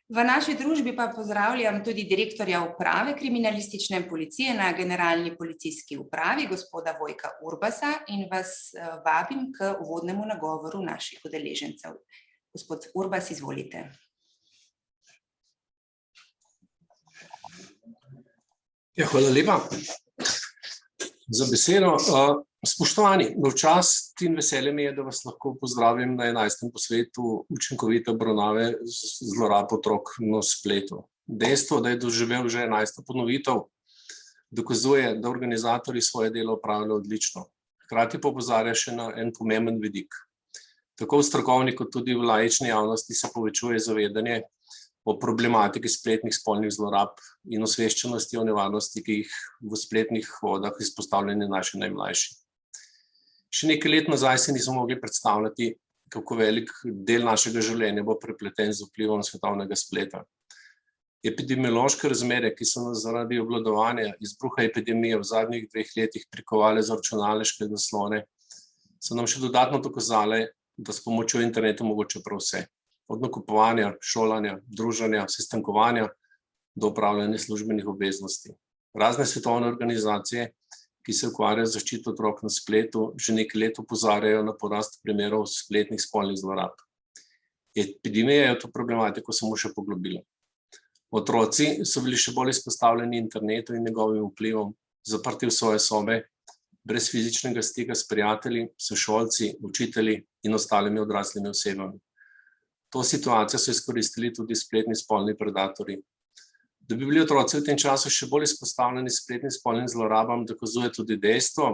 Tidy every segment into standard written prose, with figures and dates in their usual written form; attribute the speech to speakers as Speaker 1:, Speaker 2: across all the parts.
Speaker 1: V naši družbi pa pozdravljam tudi direktorja uprave kriminalistične policije na Generalni policijski upravi, gospoda Vojka Urbasa, in vas vabim k uvodnemu nagovoru naših udeležencev. Gospod Urbas, izvolite.
Speaker 2: Ja, hvala lepa za besedo. Spoštovani, v čast in veselje mi je, da vas lahko pozdravim na 11. posvetu učinkovite obravnave zlorab otrok na spletu. Dejstvo, da je doživel že 11. ponovitev, dokazuje, da organizatorji svoje delo opravljajo odlično. Hkrati pa opozarja še na en pomemben vidik. Tako v strokovni kot tudi v laični javnosti se povečuje zavedanje o problematiki spletnih spolnih zlorab in osveščenosti o nevarnosti, ki jih v spletnih vodah izpostavljeni naši najmlajši. Še nekaj let nazaj si nismo mogli predstavljati, kako velik del našega življenja bo prepleten z vplivom svetovnega spleta. Epidemiološke razmere, ki so nas zaradi obvladovanja izbruha epidemije v zadnjih 2 letih prikovale za računalniške zaslone, so nam še dodatno dokazale, da s pomočjo interneta mogoče prav vse. Od nakupovanja, šolanja, druženja, sestankovanja do opravljanja službenih obveznosti. Razne svetovne organizacije, ki se ukvarjajo z zaščito otrok na spletu, že nekaj let opozarjajo na porast primerov spletnih spolnih zlorab. Epidemija je to problematiko samo še poglobila. Otroci so bili še bolj izpostavljeni internetu in njegovim vplivom, zaprti v svoje sobe, brez fizičnega stika s prijatelji, sošolci, učitelji in ostalimi odraslimi osebami. To situacijo so izkoristili tudi spletni spolni predatorji. Da bi bili otroci v tem času še bolj izpostavljeni spletnim spolnim zlorabam, dokazuje tudi dejstvo,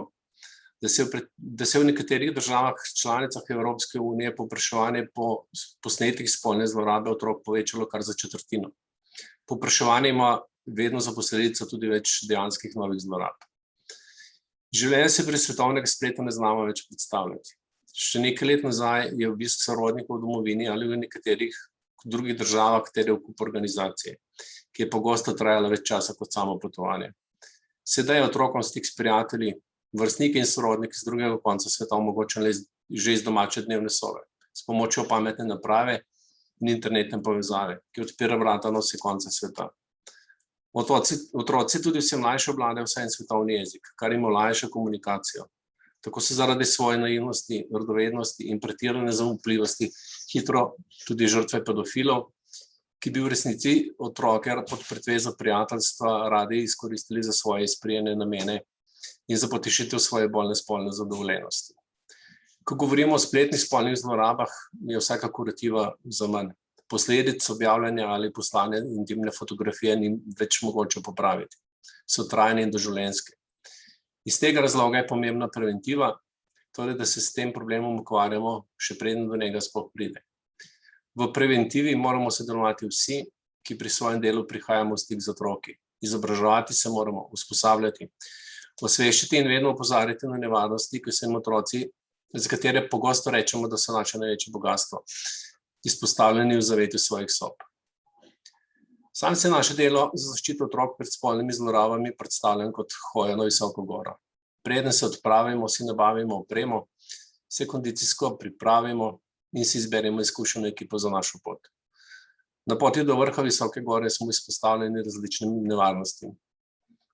Speaker 2: da se je v nekaterih državah članicah Evropske unije povpraševanje po posnetkih spolne zlorabe otrok povečalo kar za 1/4. Povpraševanje ima vedno za posledico tudi več dejanskih novih zlorab. Življenje se brez svetovnega spleta ne znamo več predstavljati. Še nekaj let nazaj je obisk sorodnikov v domovini ali v nekaterih drugih državah terjal kup organizacije, ki je pogosto trajala več časa kot samo potovanje. Sedaj je otrokom stik s prijatelji, vrstniki in sorodniki z drugega konca sveta omogočen že iz domače dnevne sobe, s pomočjo pametne naprave in internetne povezave, ki odpira vrata na vse konce sveta. Otroci tudi vse mlajše obvladajo vsaj en svetovni jezik, kar jim olajša komunikacijo. Tako se zaradi svoje naivnosti, radovednosti in pretirane zaupljivosti hitro tudi žrtve pedofilov, ki bi v resnici otroke pod pretvezo prijateljstva radi izkoristili za svoje izprijene namene in za potešitev svoje bolne spolne zadovoljenosti. Ko govorimo o spletnih spolnih zlorabah, je vsaka kurativa zaman. Posledic objavljanja ali poslanja intimne fotografije ni več mogoče popraviti. So trajne in doživljenjske. Iz tega razloga je pomembna preventiva, torej da se s tem problemom ukvarjamo, še preden do njega sploh pride. V preventivi moramo sodelovati vsi, ki pri svojem delu prihajamo v stik z otroki. Izobraževati se moramo, usposabljati, osveščati in vedno opozarjati na nevarnosti, ki so jim otroci, za katere pogosto rečemo, da so naše največje bogastvo, izpostavljeni v zavetju svojih sob. Sam se naše delo za zaščito otrok pred spolnimi zlorabami predstavljam kot hoja na visoko goro. Preden se odpravimo, si nabavimo opremo, se kondicijsko pripravimo in si izberemo izkušeno ekipo za našo pot. Na poti do vrha visoke gore smo izpostavljeni različnim nevarnostim,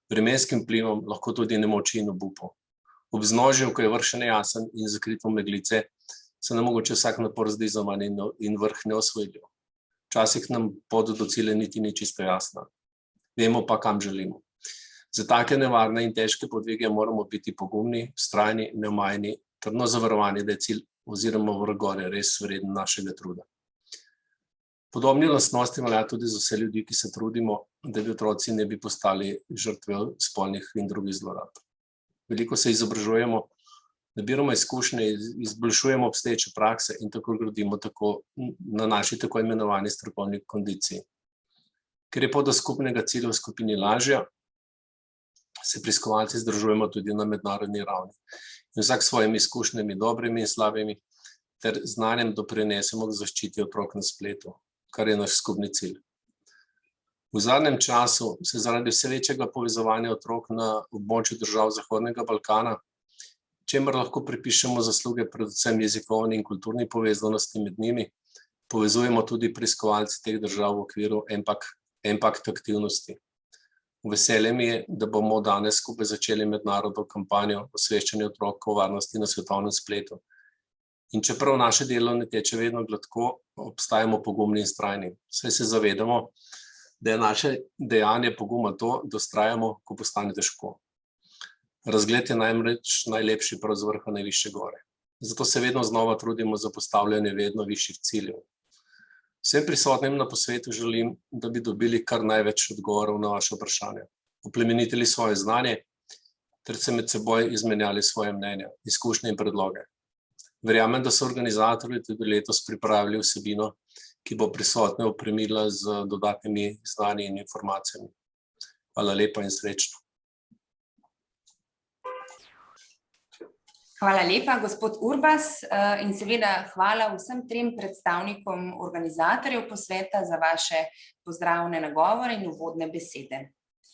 Speaker 2: vremenskim vplivom, lahko tudi nemoči in obupu. Ob vznožju, ko je vrh še nejasen in zakrit v meglice, se nam mogoče vsak napor zdi zaman in vrh neosvojljiv. Včasih nam pot do cilja niti ni čisto jasna. Vemo pa, kam želimo. Za take nevarne in težke podvige moramo biti pogumni, vztrajni, neomajni, trdno zavarovani, da je cilj oziroma vrh gore res vreden našega truda. Podobne lastnosti velja tudi za vse ljudi, ki se trudimo, da bi otroci ne bi postali žrtve spolnih in drugih zlorab. Veliko se izobražujemo, nabiramo izkušnje, izboljšujemo obstoječe prakse in tako gradimo na naši tako imenovani strokovni kondiciji. Ker je pot do skupnega cilja v skupini lažja, se preiskovalci združujemo tudi na mednarodni ravni. In vsak s svojimi izkušnjami, dobrimi in slabimi, ter znanjem doprinesemo k zaščiti otrok na spletu, kar je naš skupni cilj. V zadnjem času se zaradi vse večjega povezovanja otrok na območju držav Zahodnega Balkana, čemer lahko pripišemo zasluge predvsem jezikovni in kulturni povezanosti med njimi, Povezujemo tudi preiskovalci teh držav v okviru Impact aktivnosti. Veselje mi je, da bomo danes skupaj začeli mednarodno kampanjo osveščanja otrok o varnosti na svetovnem spletu. In čeprav naše delo ne teče vedno gladko, obstajamo pogumni in vztrajni. Saj se zavedamo, da je naše dejanje poguma to, da vztrajamo, ko postane težko. Razgled je namreč najlepši prav z vrha najvišje gore. Zato se vedno znova trudimo za postavljanje vedno višjih ciljev. Vsem prisotnim na posvetu želim, da bi dobili kar največ odgovorov na vaše vprašanja, oplemenitili svoje znanje ter se med seboj izmenjali svoje mnenja, izkušnje in predloge. Verjamem, da so organizatorji tudi letos pripravili vsebino, ki bo prisotne opremila z dodatnimi znanji in informacijami. Hvala lepa in srečno.
Speaker 1: Hvala lepa, gospod Urbas, in seveda hvala vsem trem predstavnikom organizatorjev posveta za vaše pozdravne nagovore in uvodne besede.